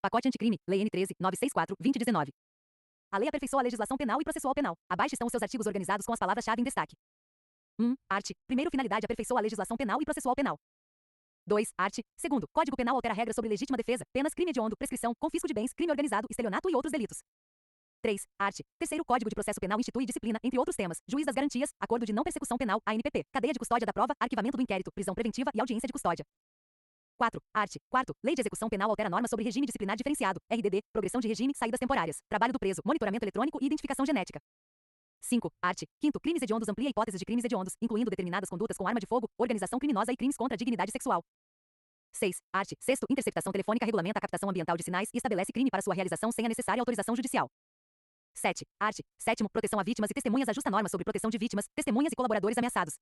Pacote Anticrime, Lei N. 13.964/2019. A lei aperfeiçoa a legislação penal e processual penal. Abaixo estão os seus artigos organizados com as palavras-chave em destaque. 1. Art. Primeiro, finalidade aperfeiçoa a legislação penal e processual penal. 2. Art. Segundo, Código Penal altera regras sobre legítima defesa, penas, crime hediondo, prescrição, confisco de bens, crime organizado, estelionato e outros delitos. 3. Art. Terceiro, Código de Processo Penal institui disciplina, entre outros temas, juiz das garantias, acordo de não persecução penal, ANPP, cadeia de custódia da prova, arquivamento do inquérito, prisão preventiva e audiência de custódia. 4. Art. Quarto, Lei de Execução Penal altera normas sobre regime disciplinar diferenciado, RDD, progressão de regime, saídas temporárias, trabalho do preso, monitoramento eletrônico e identificação genética. 5. Art. Quinto, crimes hediondos amplia hipóteses de crimes hediondos, incluindo determinadas condutas com arma de fogo, organização criminosa e crimes contra a dignidade sexual. 6. Art. Sexto, interceptação telefônica regulamenta a captação ambiental de sinais e estabelece crime para sua realização sem a necessária autorização judicial. 7. Art. Sétimo, proteção a vítimas e testemunhas ajusta normas sobre proteção de vítimas, testemunhas e colaboradores ameaçados.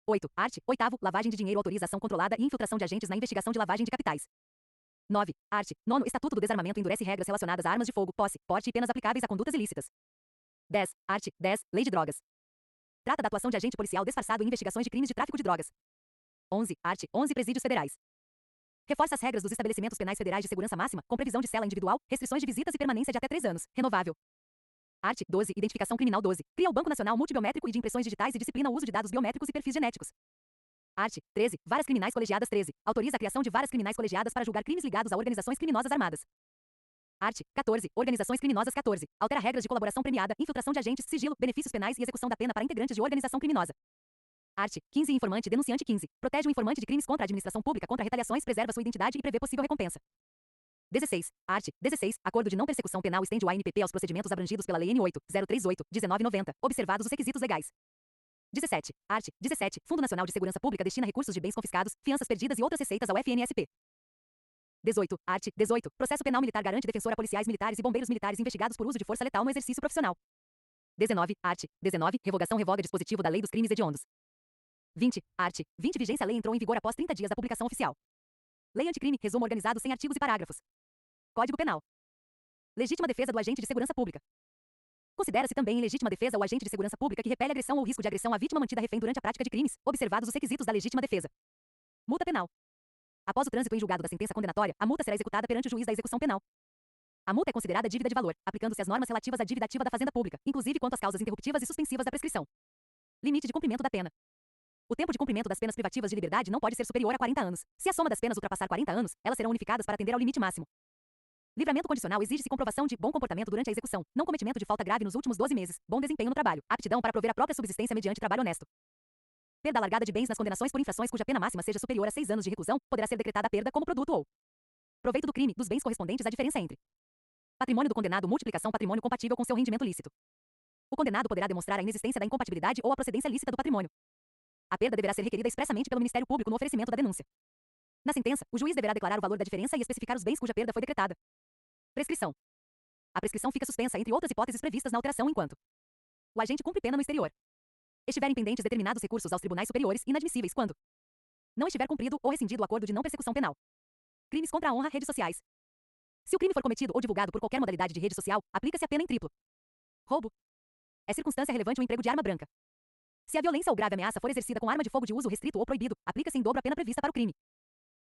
8. Art. Oitavo, lavagem de dinheiro autoriza ação controlada e infiltração de agentes na investigação de lavagem de capitais. 9. Art. Nono, Estatuto do Desarmamento endurece regras relacionadas a armas de fogo, posse, porte e penas aplicáveis a condutas ilícitas. 10. Art. 10. Lei de drogas. Trata da atuação de agente policial disfarçado em investigações de crimes de tráfico de drogas. 11. Art. 11. Presídios federais. Reforça as regras dos estabelecimentos penais federais de segurança máxima, com previsão de cela individual, restrições de visitas e permanência de até 3 anos, renovável. Art. 12. Identificação criminal 12. Cria o Banco Nacional Multibiométrico e de Impressões Digitais e disciplina o uso de dados biométricos e perfis genéticos. Art. 13. Varas criminais colegiadas 13. Autoriza a criação de varas criminais colegiadas para julgar crimes ligados a organizações criminosas armadas. Art. 14. Organizações criminosas 14. Altera regras de colaboração premiada, infiltração de agentes, sigilo, benefícios penais e execução da pena para integrantes de organização criminosa. Art. 15. Informante e denunciante 15. Protege o informante de crimes contra a administração pública contra retaliações, preserva sua identidade e prevê possível recompensa. 16. Art. 16. Acordo de não persecução penal estende o ANPP aos procedimentos abrangidos pela Lei N. 8.038/1990, observados os requisitos legais. 17. Art. 17. Fundo Nacional de Segurança Pública destina recursos de bens confiscados, fianças perdidas e outras receitas ao FNSP. 18. Art. 18. Processo penal militar garante defensor a policiais militares e bombeiros militares investigados por uso de força letal no exercício profissional. 19. Art. 19. Revogação revoga dispositivo da Lei dos Crimes Hediondos. 20. Art. 20. Vigência. A lei entrou em vigor após 30 dias da publicação oficial. Lei Anticrime. Resumo organizado sem artigos e parágrafos. Código Penal. Legítima defesa do agente de segurança pública. Considera-se também em legítima defesa o agente de segurança pública que repele agressão ou risco de agressão à vítima mantida refém durante a prática de crimes, observados os requisitos da legítima defesa. Multa penal. Após o trânsito em julgado da sentença condenatória, a multa será executada perante o juiz da execução penal. A multa é considerada dívida de valor, aplicando-se as normas relativas à dívida ativa da Fazenda Pública, inclusive quanto às causas interruptivas e suspensivas da prescrição. Limite de cumprimento da pena. O tempo de cumprimento das penas privativas de liberdade não pode ser superior a 40 anos. Se a soma das penas ultrapassar 40 anos, elas serão unificadas para atender ao limite máximo. Livramento condicional exige-se comprovação de bom comportamento durante a execução, não cometimento de falta grave nos últimos 12 meses, bom desempenho no trabalho, aptidão para prover a própria subsistência mediante trabalho honesto. Perda alargada de bens nas condenações por infrações cuja pena máxima seja superior a 6 anos de reclusão, poderá ser decretada a perda como produto ou proveito do crime, dos bens correspondentes à diferença entre patrimônio do condenado multiplicação patrimônio compatível com seu rendimento lícito. O condenado poderá demonstrar a inexistência da incompatibilidade ou a procedência lícita do patrimônio. A perda deverá ser requerida expressamente pelo Ministério Público no oferecimento da denúncia. Na sentença, o juiz deverá declarar o valor da diferença e especificar os bens cuja perda foi decretada. Prescrição. A prescrição fica suspensa entre outras hipóteses previstas na alteração enquanto o agente cumpre pena no exterior. Estiverem pendentes determinados recursos aos tribunais superiores, inadmissíveis quando não estiver cumprido ou rescindido o acordo de não persecução penal. Crimes contra a honra, redes sociais. Se o crime for cometido ou divulgado por qualquer modalidade de rede social, aplica-se a pena em triplo. Roubo. É circunstância relevante o emprego de arma branca. Se a violência ou grave ameaça for exercida com arma de fogo de uso restrito ou proibido, aplica-se em dobro a pena prevista para o crime.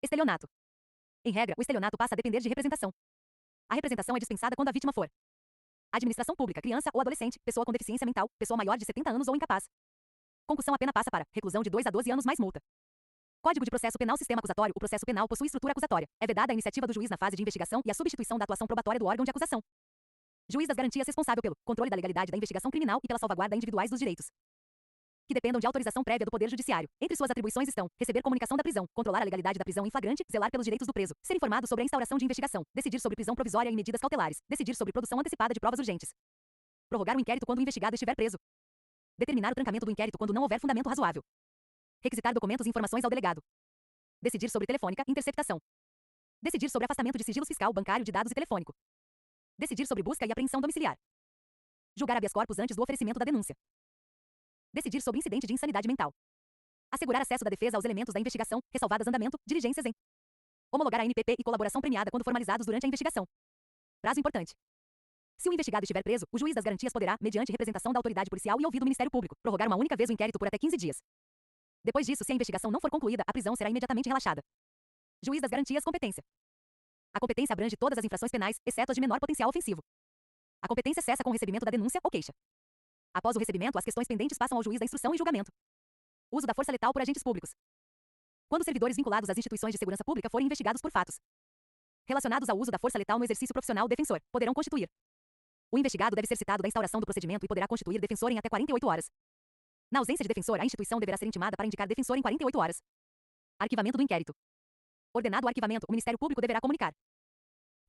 Estelionato. Em regra, o estelionato passa a depender de representação. A representação é dispensada quando a vítima for administração pública, criança ou adolescente, pessoa com deficiência mental, pessoa maior de 70 anos ou incapaz. Concussão, a pena passa para reclusão de 2 a 12 anos mais multa. Código de Processo Penal. Sistema acusatório. O processo penal possui estrutura acusatória. É vedada a iniciativa do juiz na fase de investigação e a substituição da atuação probatória do órgão de acusação. Juiz das garantias responsável pelo controle da legalidade da investigação criminal e pela salvaguarda individuais dos direitos que dependam de autorização prévia do Poder Judiciário. Entre suas atribuições estão receber comunicação da prisão, controlar a legalidade da prisão em flagrante, zelar pelos direitos do preso, ser informado sobre a instauração de investigação, decidir sobre prisão provisória e medidas cautelares, decidir sobre produção antecipada de provas urgentes, prorrogar o inquérito quando o investigado estiver preso, determinar o trancamento do inquérito quando não houver fundamento razoável, requisitar documentos e informações ao delegado, decidir sobre telefônica, interceptação, decidir sobre afastamento de sigilo fiscal, bancário, de dados e telefônico, decidir sobre busca e apreensão domiciliar, julgar habeas corpus antes do oferecimento da denúncia, decidir sobre incidente de insanidade mental, assegurar acesso da defesa aos elementos da investigação, ressalvadas andamento, diligências em homologar a NPP e colaboração premiada quando formalizados durante a investigação. Prazo importante. Se o investigado estiver preso, o juiz das garantias poderá, mediante representação da autoridade policial e ouvido o Ministério Público, prorrogar uma única vez o inquérito por até 15 dias. Depois disso, se a investigação não for concluída, a prisão será imediatamente relaxada. Juiz das garantias, competência. A competência abrange todas as infrações penais, exceto as de menor potencial ofensivo. A competência cessa com o recebimento da denúncia ou queixa. Após o recebimento, as questões pendentes passam ao juiz da instrução e julgamento. Uso da força letal por agentes públicos. Quando servidores vinculados às instituições de segurança pública forem investigados por fatos relacionados ao uso da força letal no exercício profissional, o defensor poderão constituir. O investigado deve ser citado da instauração do procedimento e poderá constituir defensor em até 48 horas. Na ausência de defensor, a instituição deverá ser intimada para indicar defensor em 48 horas. Arquivamento do inquérito. Ordenado o arquivamento, o Ministério Público deverá comunicar.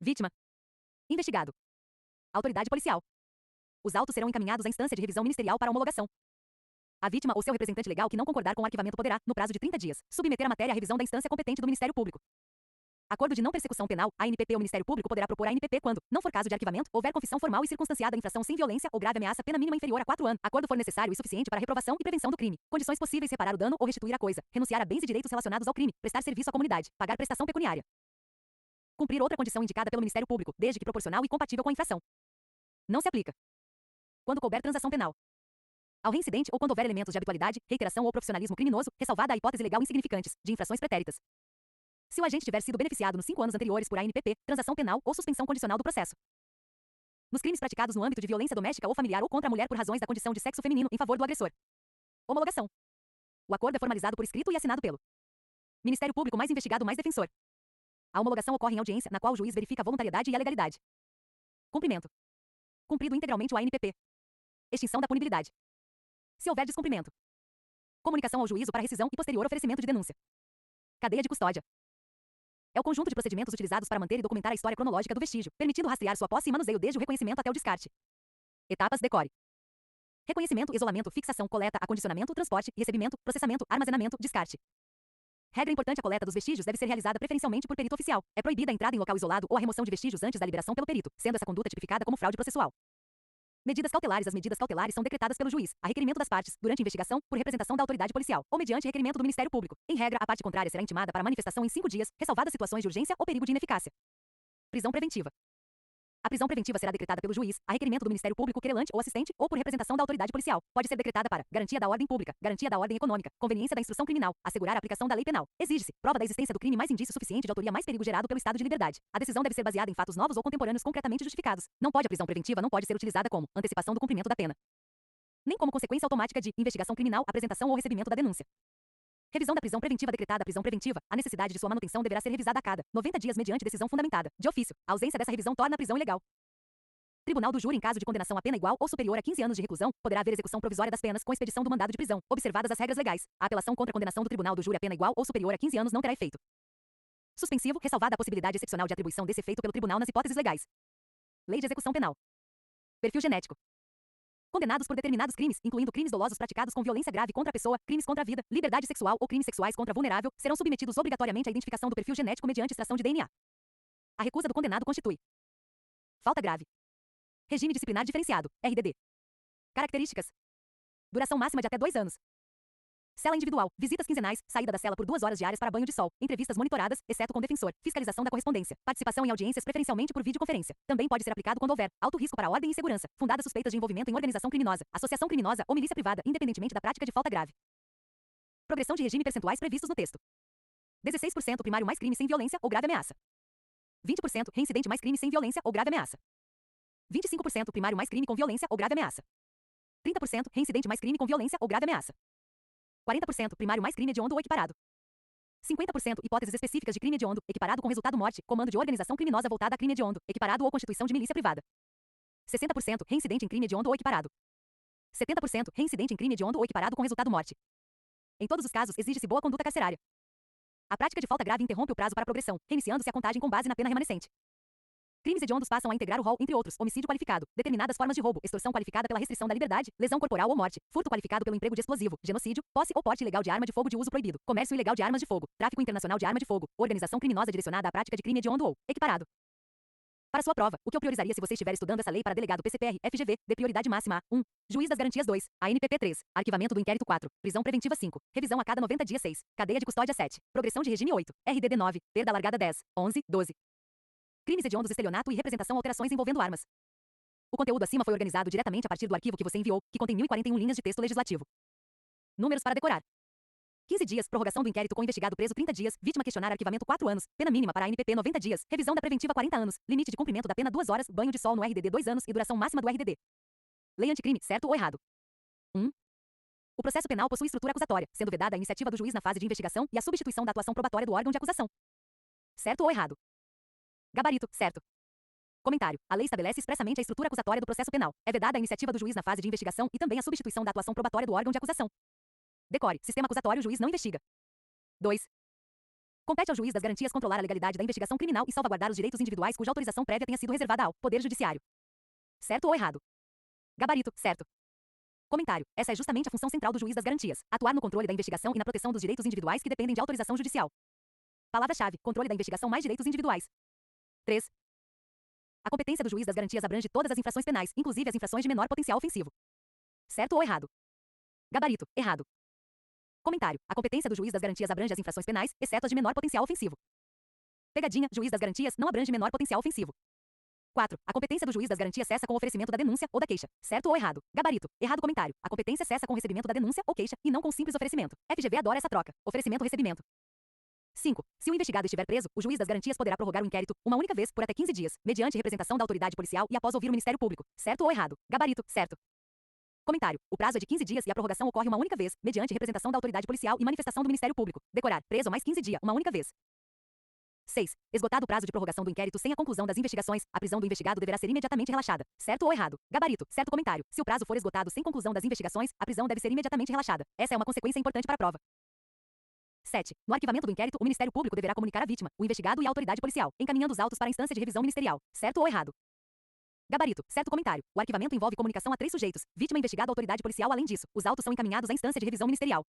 Vítima. Investigado. Autoridade policial. Os autos serão encaminhados à instância de revisão ministerial para homologação. A vítima ou seu representante legal que não concordar com o arquivamento poderá, no prazo de 30 dias, submeter a matéria à revisão da instância competente do Ministério Público. Acordo de não persecução penal, a ANPP ou o Ministério Público poderá propor a ANPP quando, não for caso de arquivamento, houver confissão formal e circunstanciada infração sem violência ou grave ameaça, pena mínima inferior a 4 anos. Acordo for necessário e suficiente para a reprovação e prevenção do crime. Condições possíveis: reparar o dano ou restituir a coisa, renunciar a bens e direitos relacionados ao crime, prestar serviço à comunidade, pagar prestação pecuniária. Cumprir outra condição indicada pelo Ministério Público, desde que proporcional e compatível com a infração. Não se aplica quando couber transação penal ao reincidente ou quando houver elementos de habitualidade, reiteração ou profissionalismo criminoso, ressalvada a hipótese legal insignificantes, de infrações pretéritas. Se o agente tiver sido beneficiado nos 5 anos anteriores por ANPP, transação penal ou suspensão condicional do processo. Nos crimes praticados no âmbito de violência doméstica ou familiar ou contra a mulher por razões da condição de sexo feminino em favor do agressor. Homologação. O acordo é formalizado por escrito e assinado pelo Ministério Público mais investigado mais defensor. A homologação ocorre em audiência, na qual o juiz verifica a voluntariedade e a legalidade. Cumprimento. Cumprido integralmente o ANPP. Extinção da punibilidade. Se houver descumprimento. Comunicação ao juízo para rescisão e posterior oferecimento de denúncia. Cadeia de custódia. É o conjunto de procedimentos utilizados para manter e documentar a história cronológica do vestígio, permitindo rastrear sua posse e manuseio desde o reconhecimento até o descarte. Etapas: decore. Reconhecimento, isolamento, fixação, coleta, acondicionamento, transporte, recebimento, processamento, armazenamento, descarte. Regra importante: a coleta dos vestígios deve ser realizada preferencialmente por perito oficial. É proibida a entrada em local isolado ou a remoção de vestígios antes da liberação pelo perito, sendo essa conduta tipificada como fraude processual. Medidas cautelares: as medidas cautelares são decretadas pelo juiz, a requerimento das partes, durante a investigação, por representação da autoridade policial, ou mediante requerimento do Ministério Público. Em regra, a parte contrária será intimada para manifestação em 5 dias, ressalvadas situações de urgência ou perigo de ineficácia. Prisão preventiva. A prisão preventiva será decretada pelo juiz, a requerimento do Ministério Público querelante ou assistente, ou por representação da autoridade policial. Pode ser decretada para garantia da ordem pública, garantia da ordem econômica, conveniência da instrução criminal, assegurar a aplicação da lei penal. Exige-se prova da existência do crime mais indício suficiente de autoria mais perigo gerado pelo estado de liberdade. A decisão deve ser baseada em fatos novos ou contemporâneos concretamente justificados. A prisão preventiva não pode ser utilizada como antecipação do cumprimento da pena, nem como consequência automática de investigação criminal, apresentação ou recebimento da denúncia. Revisão da prisão preventiva. Decretada a prisão preventiva, a necessidade de sua manutenção deverá ser revisada a cada 90 dias mediante decisão fundamentada de ofício. A ausência dessa revisão torna a prisão ilegal. Tribunal do Júri: em caso de condenação a pena igual ou superior a 15 anos de reclusão, poderá haver execução provisória das penas com expedição do mandado de prisão, observadas as regras legais. A apelação contra a condenação do Tribunal do Júri a pena igual ou superior a 15 anos não terá efeito suspensivo, ressalvada a possibilidade excepcional de atribuição desse efeito pelo tribunal nas hipóteses legais. Lei de execução penal. Perfil genético. Condenados por determinados crimes, incluindo crimes dolosos praticados com violência grave contra a pessoa, crimes contra a vida, liberdade sexual ou crimes sexuais contra vulnerável, serão submetidos obrigatoriamente à identificação do perfil genético mediante extração de DNA. A recusa do condenado constitui falta grave. Regime disciplinar diferenciado, RDD. Características: duração máxima de até 2 anos. Cela individual, visitas quinzenais, saída da cela por 2 horas diárias para banho de sol, entrevistas monitoradas, exceto com defensor, fiscalização da correspondência, participação em audiências preferencialmente por videoconferência. Também pode ser aplicado quando houver alto risco para a ordem e segurança, fundadas suspeitas de envolvimento em organização criminosa, associação criminosa ou milícia privada, independentemente da prática de falta grave. Progressão de regime percentuais previstos no texto: 16% primário mais crime sem violência ou grave ameaça. 20% reincidente mais crime sem violência ou grave ameaça. 25% primário mais crime com violência ou grave ameaça. 30% reincidente mais crime com violência ou grave ameaça. 40% primário mais crime hediondo ou equiparado. 50% hipóteses específicas de crime hediondo, equiparado com resultado morte, comando de organização criminosa voltada a crime hediondo, equiparado ou constituição de milícia privada. 60% reincidente em crime hediondo ou equiparado. 70% reincidente em crime hediondo ou equiparado com resultado morte. Em todos os casos, exige-se boa conduta carcerária. A prática de falta grave interrompe o prazo para a progressão, reiniciando-se a contagem com base na pena remanescente. Crimes hediondos passam a integrar o rol, entre outros, homicídio qualificado, determinadas formas de roubo, extorsão qualificada pela restrição da liberdade, lesão corporal ou morte, furto qualificado pelo emprego de explosivo, genocídio, posse ou porte ilegal de arma de fogo de uso proibido, comércio ilegal de armas de fogo, tráfico internacional de arma de fogo, organização criminosa direcionada à prática de crime hediondo ou equiparado. Para sua prova, o que eu priorizaria se você estiver estudando essa lei para delegado PCPR, FGV, de prioridade máxima a 1. Juiz das garantias 2. ANPP 3. Arquivamento do inquérito 4. Prisão preventiva 5. Revisão a cada 90 dias 6. Cadeia de custódia 7. Progressão de regime 8. RDD 9. Perda alargada 10. 11. 12. Crimes hediondos, estelionato e representação, alterações envolvendo armas. O conteúdo acima foi organizado diretamente a partir do arquivo que você enviou, que contém 1041 linhas de texto legislativo. Números para decorar. 15 dias, prorrogação do inquérito com investigado preso 30 dias, vítima questionar arquivamento 4 anos, pena mínima para a ANPP 90 dias, revisão da preventiva 40 anos, limite de cumprimento da pena 2 horas, banho de sol no RDD 2 anos e duração máxima do RDD. Lei anticrime, certo ou errado? 1. O processo penal possui estrutura acusatória, sendo vedada a iniciativa do juiz na fase de investigação e a substituição da atuação probatória do órgão de acusação. Certo ou errado? Gabarito, certo. Comentário. A lei estabelece expressamente a estrutura acusatória do processo penal. É vedada a iniciativa do juiz na fase de investigação e também a substituição da atuação probatória do órgão de acusação. Decore. Sistema acusatório, o juiz não investiga. 2. Compete ao juiz das garantias controlar a legalidade da investigação criminal e salvaguardar os direitos individuais cuja autorização prévia tenha sido reservada ao Poder Judiciário. Certo ou errado? Gabarito, certo. Comentário. Essa é justamente a função central do juiz das garantias: atuar no controle da investigação e na proteção dos direitos individuais que dependem de autorização judicial. Palavra-chave: controle da investigação mais direitos individuais. 3. A competência do juiz das garantias abrange todas as infrações penais, inclusive as infrações de menor potencial ofensivo. Certo ou errado? Gabarito: errado. Comentário. A competência do juiz das garantias abrange as infrações penais, exceto as de menor potencial ofensivo. Pegadinha. Juiz das garantias não abrange menor potencial ofensivo. 4. A competência do juiz das garantias cessa com o oferecimento da denúncia ou da queixa. Certo ou errado? Gabarito. Errado. Comentário. A competência cessa com o recebimento da denúncia ou queixa e não com o simples oferecimento. FGV adora essa troca. Oferecimento-recebimento. 5. Se o investigado estiver preso, o juiz das garantias poderá prorrogar o inquérito uma única vez por até 15 dias, mediante representação da autoridade policial e após ouvir o Ministério Público. Certo ou errado? Gabarito. Certo. Comentário. O prazo é de 15 dias e a prorrogação ocorre uma única vez, mediante representação da autoridade policial e manifestação do Ministério Público. Decorar. Preso mais 15 dias, uma única vez. 6. Esgotado o prazo de prorrogação do inquérito sem a conclusão das investigações, a prisão do investigado deverá ser imediatamente relaxada. Certo ou errado? Gabarito. Certo. Comentário. Se o prazo for esgotado sem conclusão das investigações, a prisão deve ser imediatamente relaxada. Essa é uma consequência importante para a prova. 7. No arquivamento do inquérito, o Ministério Público deverá comunicar a vítima, o investigado e a autoridade policial, encaminhando os autos para a instância de revisão ministerial. Certo ou errado? Gabarito. Certo. Comentário. O arquivamento envolve comunicação a 3 sujeitos: vítima, investigado, autoridade policial. Além disso, os autos são encaminhados à instância de revisão ministerial.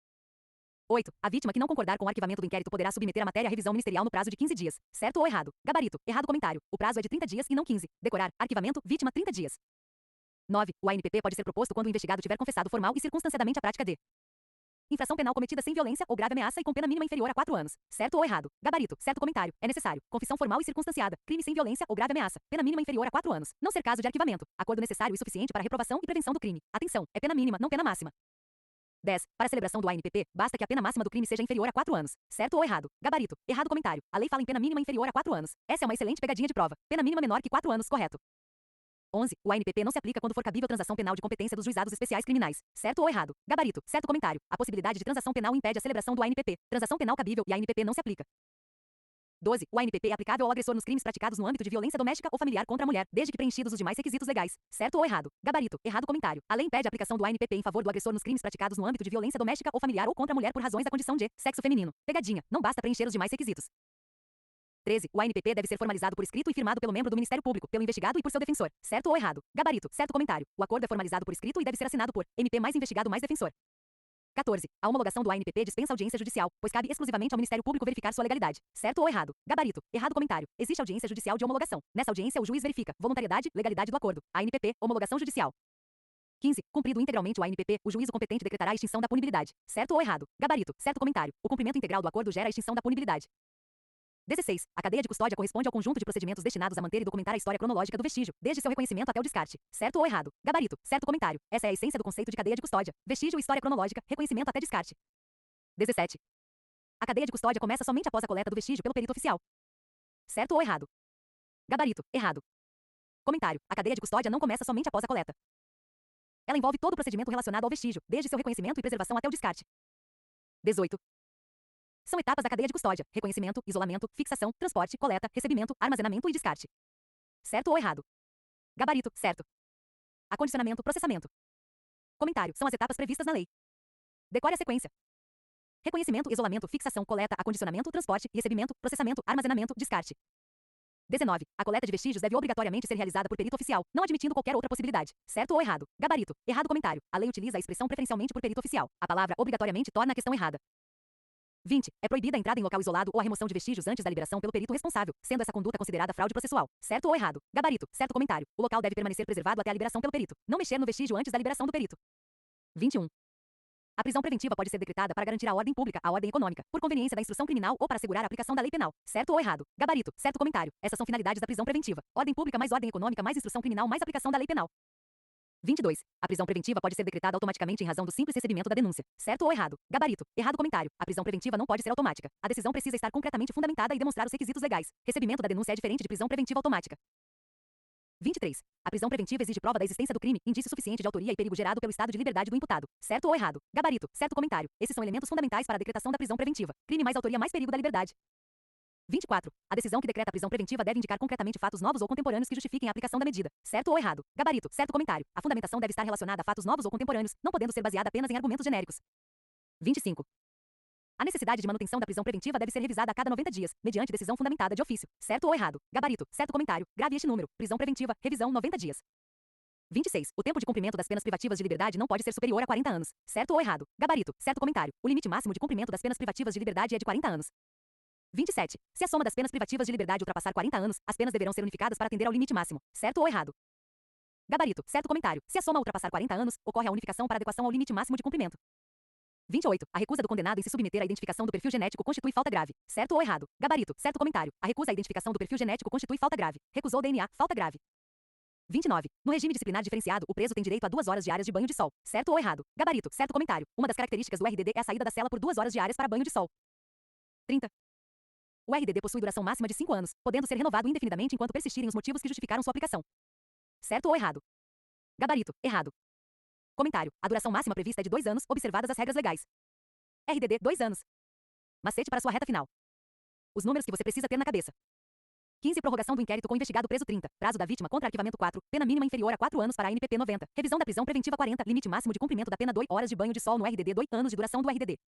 8. A vítima que não concordar com o arquivamento do inquérito poderá submeter a matéria à revisão ministerial no prazo de 15 dias. Certo ou errado? Gabarito. Errado. Comentário. O prazo é de 30 dias e não 15. Decorar. Arquivamento. Vítima 30 dias. 9. O ANPP pode ser proposto quando o investigado tiver confessado formal e circunstanciadamente a prática de infração penal cometida sem violência ou grave ameaça e com pena mínima inferior a 4 anos. Certo ou errado? Gabarito. Certo. Comentário. É necessário confissão formal e circunstanciada, crime sem violência ou grave ameaça, pena mínima inferior a 4 anos. Não ser caso de arquivamento. Acordo necessário e suficiente para reprovação e prevenção do crime. Atenção, é pena mínima, não pena máxima. 10. Para a celebração do ANPP, basta que a pena máxima do crime seja inferior a 4 anos. Certo ou errado? Gabarito. Errado. Comentário. A lei fala em pena mínima inferior a 4 anos. Essa é uma excelente pegadinha de prova. Pena mínima menor que 4 anos. Correto. 11. O ANPP não se aplica quando for cabível transação penal de competência dos juizados especiais criminais. Certo ou errado? Gabarito. Certo. Comentário. A possibilidade de transação penal impede a celebração do ANPP. Transação penal cabível e a ANPP não se aplica. 12. O ANPP é aplicável ao agressor nos crimes praticados no âmbito de violência doméstica ou familiar contra a mulher, desde que preenchidos os demais requisitos legais. Certo ou errado? Gabarito. Errado. Comentário. A lei impede a aplicação do ANPP em favor do agressor nos crimes praticados no âmbito de violência doméstica ou familiar ou contra a mulher por razões da condição de sexo feminino. Pegadinha. Não basta preencher os demais requisitos. 13. O ANPP deve ser formalizado por escrito e firmado pelo membro do Ministério Público, pelo investigado e por seu defensor. Certo ou errado? Gabarito. Certo. Comentário. O acordo é formalizado por escrito e deve ser assinado por MP mais investigado mais defensor. 14. A homologação do ANPP dispensa audiência judicial, pois cabe exclusivamente ao Ministério Público verificar sua legalidade. Certo ou errado? Gabarito. Errado. Comentário. Existe audiência judicial de homologação. Nessa audiência, o juiz verifica voluntariedade, legalidade do acordo. ANPP, homologação judicial. 15. Cumprido integralmente o ANPP, o juízo competente decretará a extinção da punibilidade. Certo ou errado? Gabarito. Certo. Comentário. O cumprimento integral do acordo gera a extinção da punibilidade. 16. A cadeia de custódia corresponde ao conjunto de procedimentos destinados a manter e documentar a história cronológica do vestígio, desde seu reconhecimento até o descarte. Certo ou errado? Gabarito. Certo. Comentário. Essa é a essência do conceito de cadeia de custódia: vestígio, história cronológica, reconhecimento até descarte. 17. A cadeia de custódia começa somente após a coleta do vestígio pelo perito oficial. Certo ou errado? Gabarito. Errado. Comentário. A cadeia de custódia não começa somente após a coleta. Ela envolve todo o procedimento relacionado ao vestígio, desde seu reconhecimento e preservação até o descarte. 18. São etapas da cadeia de custódia: reconhecimento, isolamento, fixação, transporte, coleta, recebimento, armazenamento e descarte. Certo ou errado? Gabarito. Certo. Acondicionamento, processamento. Comentário. São as etapas previstas na lei. Decore a sequência: reconhecimento, isolamento, fixação, coleta, acondicionamento, transporte, recebimento, processamento, armazenamento, descarte. 19. A coleta de vestígios deve obrigatoriamente ser realizada por perito oficial, não admitindo qualquer outra possibilidade. Certo ou errado? Gabarito. Errado. Comentário. A lei utiliza a expressão preferencialmente por perito oficial. A palavra obrigatoriamente torna a questão errada. 20. É proibida a entrada em local isolado ou a remoção de vestígios antes da liberação pelo perito responsável, sendo essa conduta considerada fraude processual. Certo ou errado? Gabarito. Certo. Comentário. O local deve permanecer preservado até a liberação pelo perito. Não mexer no vestígio antes da liberação do perito. 21. A prisão preventiva pode ser decretada para garantir a ordem pública, a ordem econômica, por conveniência da instrução criminal ou para assegurar a aplicação da lei penal. Certo ou errado? Gabarito. Certo. Comentário. Essas são finalidades da prisão preventiva: ordem pública mais ordem econômica mais instrução criminal mais aplicação da lei penal. 22. A prisão preventiva pode ser decretada automaticamente em razão do simples recebimento da denúncia. Certo ou errado? Gabarito. Errado comentário. A prisão preventiva não pode ser automática. A decisão precisa estar concretamente fundamentada e demonstrar os requisitos legais. Recebimento da denúncia é diferente de prisão preventiva automática. 23. A prisão preventiva exige prova da existência do crime, indício suficiente de autoria e perigo gerado pelo estado de liberdade do imputado. Certo ou errado? Gabarito. Certo comentário. Esses são elementos fundamentais para a decretação da prisão preventiva. Crime mais autoria mais perigo da liberdade. 24. A decisão que decreta a prisão preventiva deve indicar concretamente fatos novos ou contemporâneos que justifiquem a aplicação da medida. Certo ou errado? Gabarito. Certo comentário. A fundamentação deve estar relacionada a fatos novos ou contemporâneos, não podendo ser baseada apenas em argumentos genéricos. 25. A necessidade de manutenção da prisão preventiva deve ser revisada a cada 90 dias, mediante decisão fundamentada de ofício. Certo ou errado? Gabarito. Certo comentário. Grave este número. Prisão preventiva. Revisão 90 dias. 26. O tempo de cumprimento das penas privativas de liberdade não pode ser superior a 40 anos. Certo ou errado? Gabarito. Certo comentário. O limite máximo de cumprimento das penas privativas de liberdade é de 40 anos. 27. Se a soma das penas privativas de liberdade ultrapassar 40 anos, as penas deverão ser unificadas para atender ao limite máximo. Certo ou errado? Gabarito. Certo comentário. Se a soma ultrapassar 40 anos, ocorre a unificação para adequação ao limite máximo de cumprimento. 28. A recusa do condenado em se submeter à identificação do perfil genético constitui falta grave. Certo ou errado? Gabarito. Certo comentário. A recusa à identificação do perfil genético constitui falta grave. Recusou DNA. Falta grave. 29. No regime disciplinar diferenciado, o preso tem direito a 2 horas diárias de banho de sol. Certo ou errado? Gabarito. Certo comentário. Uma das características do RDD é a saída da cela por 2 horas diárias para banho de sol. 30. O RDD possui duração máxima de 5 anos, podendo ser renovado indefinidamente enquanto persistirem os motivos que justificaram sua aplicação. Certo ou errado? Gabarito. Errado. Comentário. A duração máxima prevista é de 2 anos, observadas as regras legais. RDD, 2 anos. Macete para sua reta final. Os números que você precisa ter na cabeça. 15. Prorrogação do inquérito com investigado preso 30. Prazo da vítima contra arquivamento 4. Pena mínima inferior a 4 anos para a NPP 90. Revisão da prisão preventiva 40. Limite máximo de cumprimento da pena 2 horas de banho de sol no RDD 2 anos de duração do RDD.